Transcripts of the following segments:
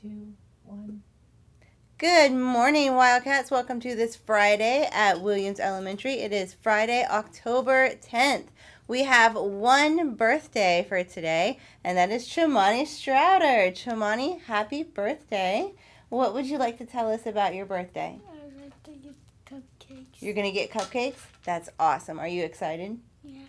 2, 1. Good morning, Wildcats. Welcome to this Friday at Williams Elementary. It is Friday, October 10th. We have one birthday for today, and that is Chimani Strouder. Chimani, happy birthday. What would you like to tell us about your birthday? I'd like to get cupcakes. You're going to get cupcakes? That's awesome. Are you excited? Yeah.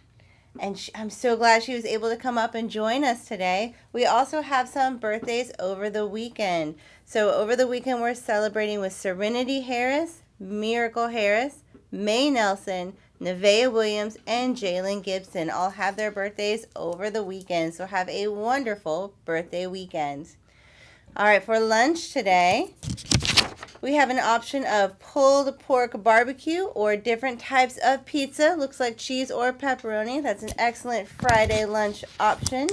And I'm so glad she was able to come up and join us today. We also have some birthdays over the weekend. So over the weekend, we're celebrating with Serenity Harris, Miracle Harris, May Nelson, Nevaeh Williams, and Jalen Gibson. All have their birthdays over the weekend. So have a wonderful birthday weekend. All right, for lunch today, we have an option of pulled pork barbecue or different types of pizza. Looks like cheese or pepperoni. That's an excellent Friday lunch option.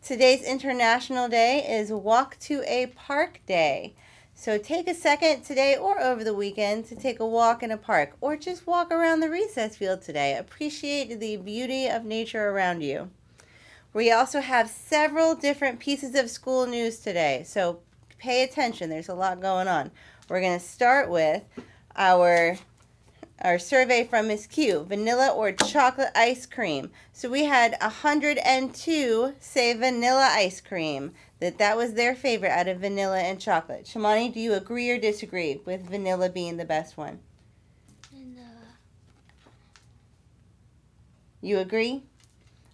Today's International Day is Walk to a Park Day. So take a second today or over the weekend to take a walk in a park or just walk around the recess field today. Appreciate the beauty of nature around you. We also have several different pieces of school news today, so pay attention. There's a lot going on. We're going to start with our survey from Miss Q, vanilla or chocolate ice cream. So we had 102 say vanilla ice cream, that was their favorite out of vanilla and chocolate. Chimani, do you agree or disagree with vanilla being the best one? And You agree?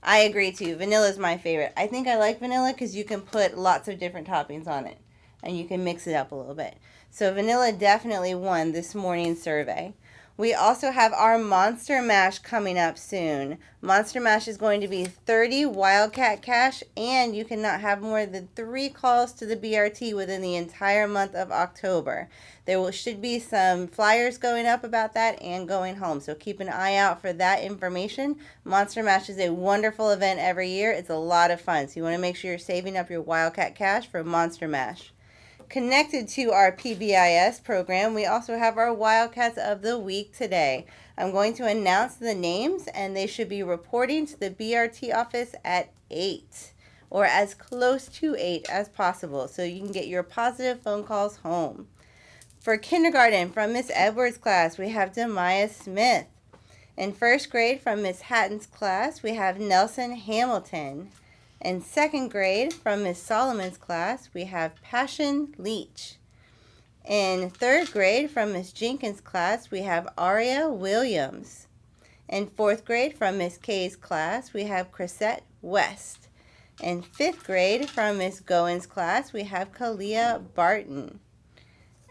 I agree too. Vanilla is my favorite. I think I like vanilla because you can put lots of different toppings on it and you can mix it up a little bit. So vanilla definitely won this morning's survey. We also have our Monster Mash coming up soon. Monster Mash is going to be 30 Wildcat cash, and you cannot have more than 3 calls to the BRT within the entire month of October. There should be some flyers going up about that and going home, so keep an eye out for that information. Monster Mash is a wonderful event every year. It's a lot of fun, so you want to make sure you're saving up your Wildcat cash for Monster Mash. Connected to our PBIS program, we also have our Wildcats of the Week today. I'm going to announce the names, and they should be reporting to the BRT office at 8 or as close to 8 as possible so you can get your positive phone calls home. For kindergarten, from Miss Edwards' class, we have Demaya Smith. In first grade, from Miss Hatton's class, we have Nelson Hamilton. In second grade, from Miss Solomon's class, we have Passion Leach. In third grade, from Miss Jenkins' class, we have Aria Williams. In fourth grade, from Miss Kay's class, we have Chrisette West. In fifth grade, from Miss Goins' class, we have Kalia Barton.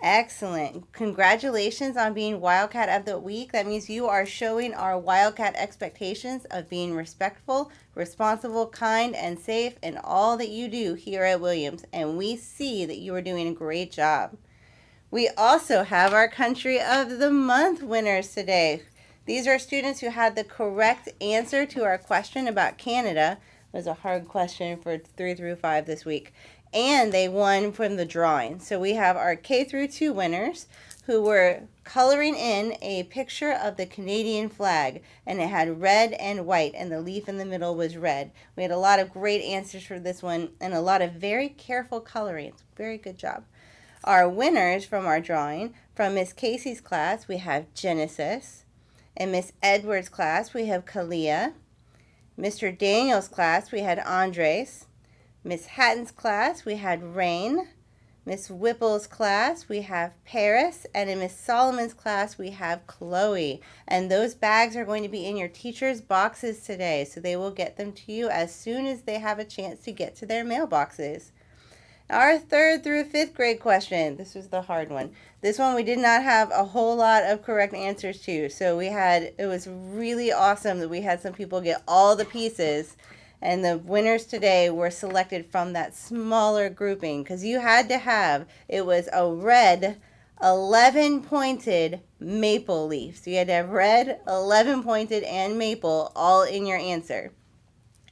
Excellent. Congratulations on being Wildcat of the Week. That means you are showing our Wildcat expectations of being respectful, responsible, kind, and safe in all that you do here at Williams. And we see that you are doing a great job. We also have our Country of the Month winners today. These are students who had the correct answer to our question about Canada. It was a hard question for 3 through 5 this week. And they won from the drawing. So we have our K through 2 winners who were coloring in a picture of the Canadian flag, and it had red and white, and the leaf in the middle was red. We had a lot of great answers for this one and a lot of very careful coloring. Very good job. Our winners from our drawing, from Miss Casey's class, we have Genesis. In Miss Edwards' class, we have Kalia. Mr. Daniel's class, we had Andres. Miss Hatton's class, we had Rain. Miss Whipple's class, we have Paris. And in Miss Solomon's class, we have Chloe. And those bags are going to be in your teacher's boxes today, so they will get them to you as soon as they have a chance to get to their mailboxes. Our 3rd through 5th grade question. This was the hard one. This one we did not have a whole lot of correct answers to. So it was really awesome that we had some people get all the pieces. And the winners today were selected from that smaller grouping because you had to have, it was a red 11-pointed maple leaf. So you had to have red, 11-pointed, and maple all in your answer.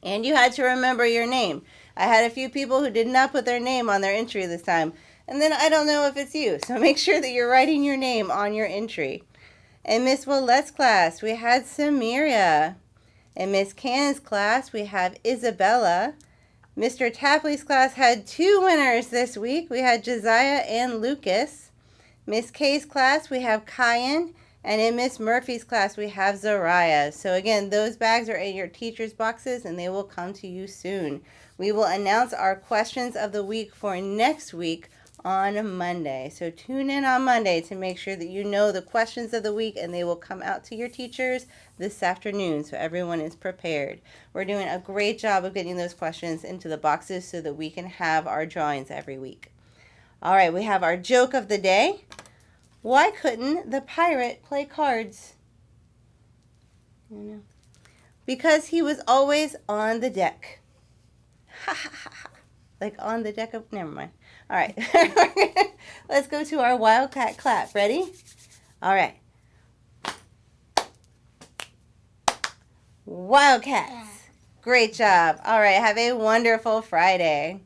And you had to remember your name. I had a few people who did not put their name on their entry this time. And then I don't know if it's you. So make sure that you're writing your name on your entry. In Miss Willette's class, we had Samiria. In Miss Cannon's class, we have Isabella. Mr. Tapley's class had 2 winners this week. We had Josiah and Lucas. Miss Kay's class, we have Kyan. And in Miss Murphy's class, we have Zariah. So again, those bags are in your teacher's boxes and they will come to you soon. We will announce our questions of the week for next week on Monday. So tune in on Monday to make sure that you know the questions of the week, and they will come out to your teachers this afternoon so everyone is prepared. We're doing a great job of getting those questions into the boxes so that we can have our drawings every week. All right, we have our joke of the day. Why couldn't the pirate play cards? Because he was always on the deck. Ha ha ha ha. Like on the deck of, never mind. All right, let's go to our Wildcat clap. Ready? All right. Wildcats. Great job. All right, have a wonderful Friday.